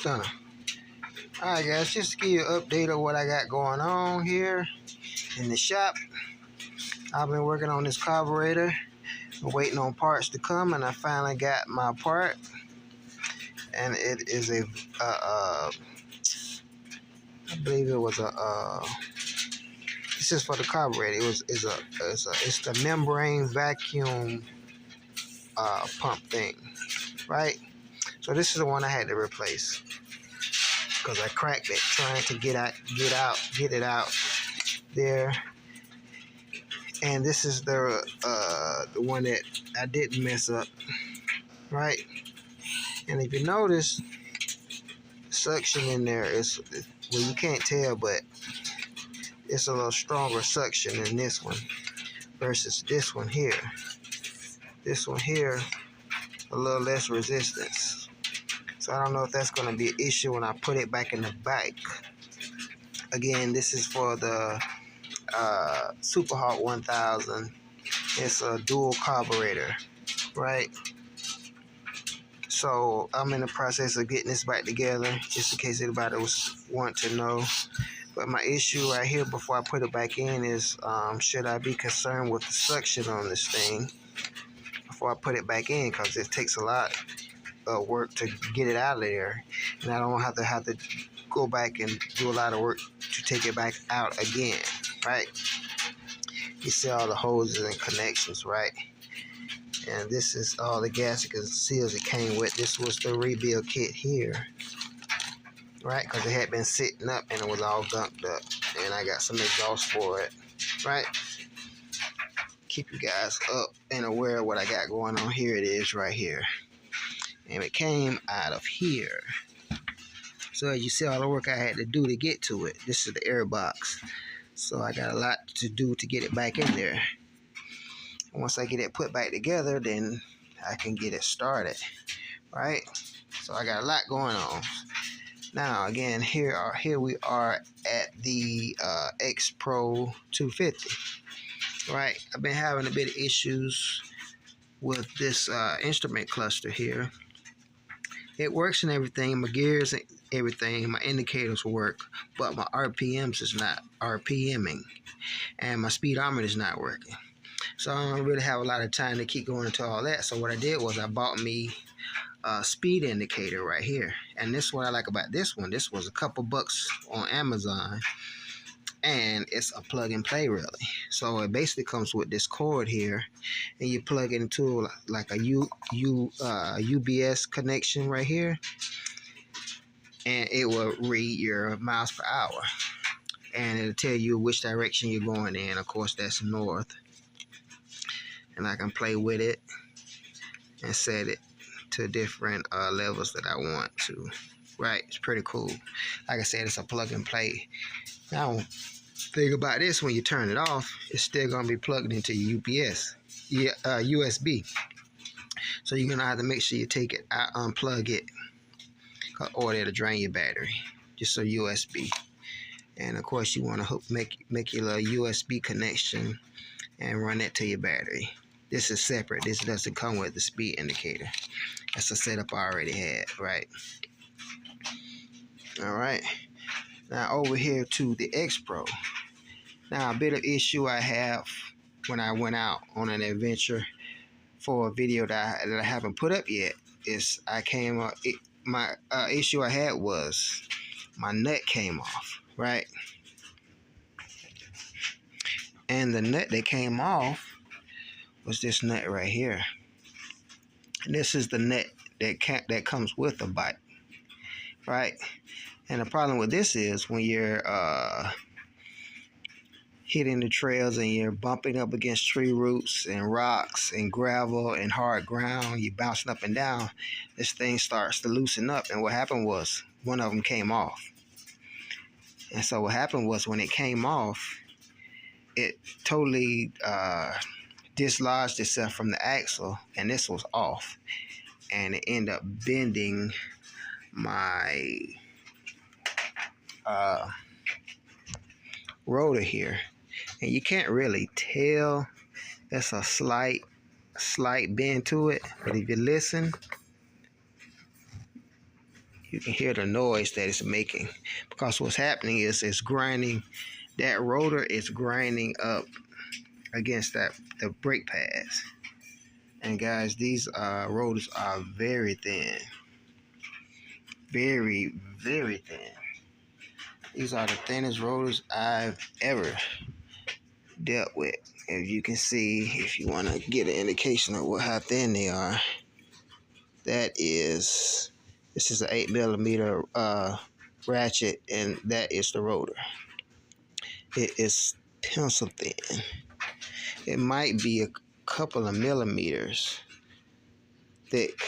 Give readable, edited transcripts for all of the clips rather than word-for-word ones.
Done. Alright guys, just to give you an update of what I got going on here in the shop. I've been working on this carburetor, waiting on parts to come, and I finally got my part. And it is a, I believe it was this is for the carburetor. It's the membrane vacuum pump thing, right? So this is the one I had to replace because I cracked it trying to get it out there. And this is the one that I didn't mess up, right? And if you notice, suction in there is, well, you can't tell, but it's a little stronger suction in this one versus this one here. This one here, a little less resistance. So I don't know if that's going to be an issue when I put it back in the bike. Again, this is for the Superhawk 1000. It's a dual carburetor, right? So I'm in the process of getting this back together, just in case anybody was want to know. But my issue right here before I put it back in is, should I be concerned with the suction on this thing before I put it back in? Because it takes a lot of work to get it out of there, and I don't have to go back and do a lot of work to take it back out again, right? You see all the hoses and connections, right? And this is all the gaskets and seals it came with. This was the rebuild kit here, right? Because it had been sitting up and it was all gunked up, and I got some exhaust for it, right? Keep you guys up and aware of what I got going on. Here it is right here, and it came out of here. So as you see, all the work I had to do to get to it. This is the air box, so I got a lot to do to get it back in there. Once I get it put back together, then I can get it started, right? So I got a lot going on. Now, again, here we are at the X Pro 250, right? I've been having a bit of issues with this instrument cluster here. It works and everything, my gears and everything, my indicators work, but my RPMs is not RPMing, and my speedometer is not working. So I don't really have a lot of time to keep going into all that. So what I did was I bought me a speed indicator right here. And this is what I like about this one. This was a couple bucks on Amazon. And it's a plug and play, really. So it basically comes with this cord here. And you plug it into like a UBS connection right here. And it will read your miles per hour. And it'll tell you which direction you're going in. Of course, that's north. And I can play with it and set it to different levels that I want to. Right, it's pretty cool. Like I said, it's a plug and play. Now, think about this: when you turn it off, it's still gonna be plugged into your UPS, USB. So you're gonna have to make sure you take it out, unplug it, or it'll drain your battery. Just so USB. And of course, you want to make your little USB connection and run it to your battery. This is separate. This doesn't come with the speed indicator. That's a setup I already had, right? All right. Now over here to the X Pro. Now a bit of issue I have when I went out on an adventure for a video that I haven't put up yet is my issue I had was my nut came off, right? And the nut that came off was this nut right here. And this is the nut that comes with the bike, right? And the problem with this is when you're hitting the trails and you're bumping up against tree roots and rocks and gravel and hard ground, you're bouncing up and down, this thing starts to loosen up. And what happened was one of them came off. And so what happened was when it came off, it totally dislodged itself from the axle, and this was off, and it ended up bending my rotor here, and you can't really tell. There's a slight bend to it, but if you listen, You can hear the noise that it's making, because what's happening is it's grinding. That rotor is grinding up against the brake pads. And guys, these rotors are very thin. Very, very thin. These are the thinnest rotors I've ever dealt with. As you can see, if you want to get an indication of how thin they are, this is an 8mm ratchet, and that is the rotor. It is pencil thin. It might be a couple of millimeters thick,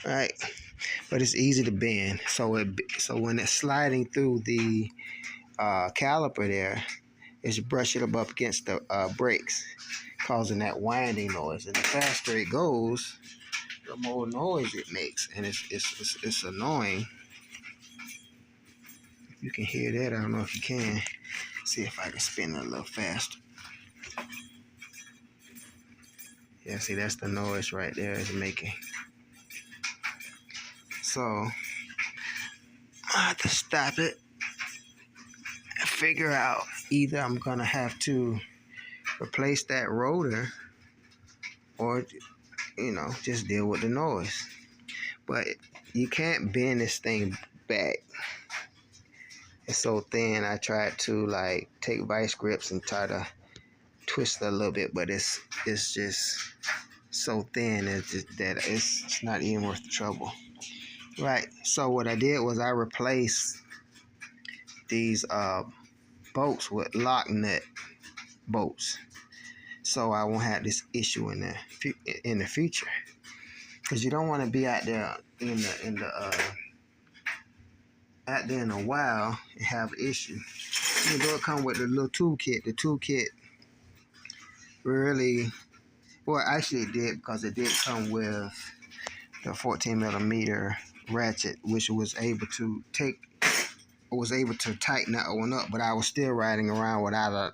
right? But it's easy to bend. So when it's sliding through the caliper there, it's brushing up against the brakes, causing that winding noise. And the faster it goes, the more noise it makes, and it's annoying. You can hear that. I don't know if you can. See if I can spin it a little faster. Yeah, see, that's the noise right there it's making. So I have to stop it and figure out, either I'm gonna have to replace that rotor, or just deal with the noise. But you can't bend this thing back. It's so thin. I tried to take vice grips and try to twist it a little bit, but it's just so thin that it's not even worth the trouble. Right. So what I did was I replaced these bolts with lock nut bolts, so I won't have this issue in the future. Because you don't want to be out there out there in a while and have an issue. You know, it come with the little toolkit. The toolkit really, well, actually it did, because it did come with the 14mm ratchet, which was able to tighten that one up, but I was still riding around without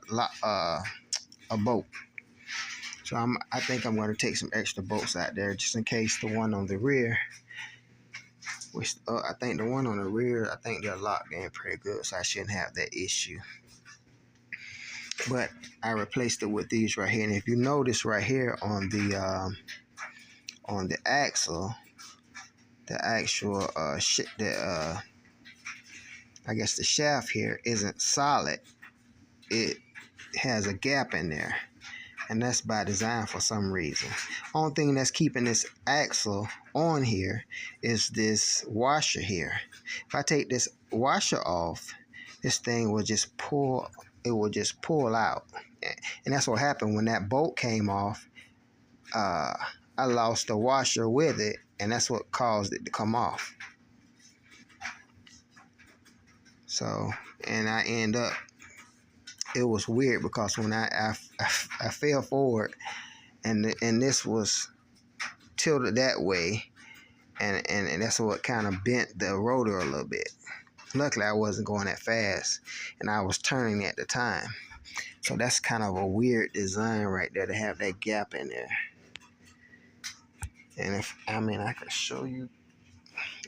a bolt. So I think I'm going to take some extra bolts out there, just in case the one on the rear, which I think the one on the rear, I think they're locked in pretty good, so I shouldn't have that issue. But I replaced it with these right here, and if you notice right here on the axle, the actual I guess the shaft here isn't solid. It has a gap in there, and that's by design for some reason. Only thing that's keeping this axle on here is this washer here. If I take this washer off, this thing will just pull. It will just pull out, and that's what happened when that bolt came off. I lost the washer with it, and that's what caused it to come off. So, and I end up, it was weird, because when I fell forward, and this was tilted that way, and that's what kind of bent the rotor a little bit. Luckily, I wasn't going that fast, and I was turning at the time. So that's kind of a weird design right there, to have that gap in there. And I could show you.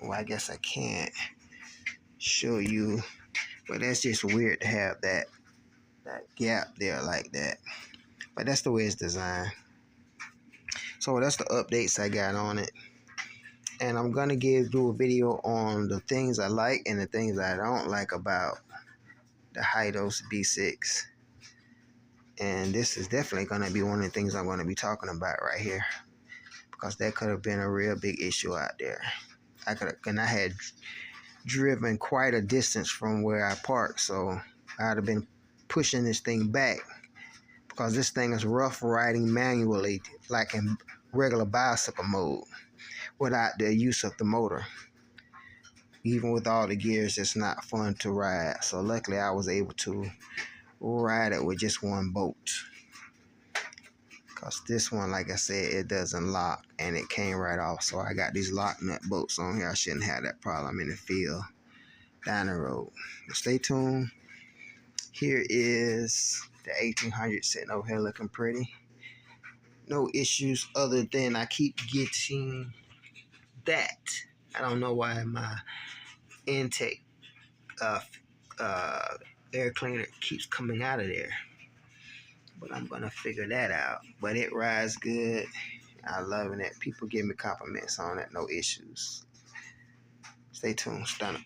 Well, I guess I can't show you, but that's just weird to have that gap there like that. But that's the way it's designed. So that's the updates I got on it. And I'm gonna do a video on the things I like and the things I don't like about the Hideos B6. And this is definitely gonna be one of the things I'm gonna be talking about right here, because that could have been a real big issue out there. I had driven quite a distance from where I parked, so I'd have been pushing this thing back, because this thing is rough riding manually, like in regular bicycle mode, without the use of the motor. Even with all the gears, it's not fun to ride. So luckily I was able to ride it with just one bolt, because this one, like I said, it doesn't lock, and it came right off. So I got these lock nut bolts on here. I shouldn't have that problem in the field down the road. But stay tuned. Here is the 1800 sitting over here looking pretty. No issues, other than I keep getting that I don't know why my intake air cleaner keeps coming out of there, but I'm gonna figure that out. But it rides good. I'm loving it. People give me compliments on it. No issues. Stay tuned. Stunner.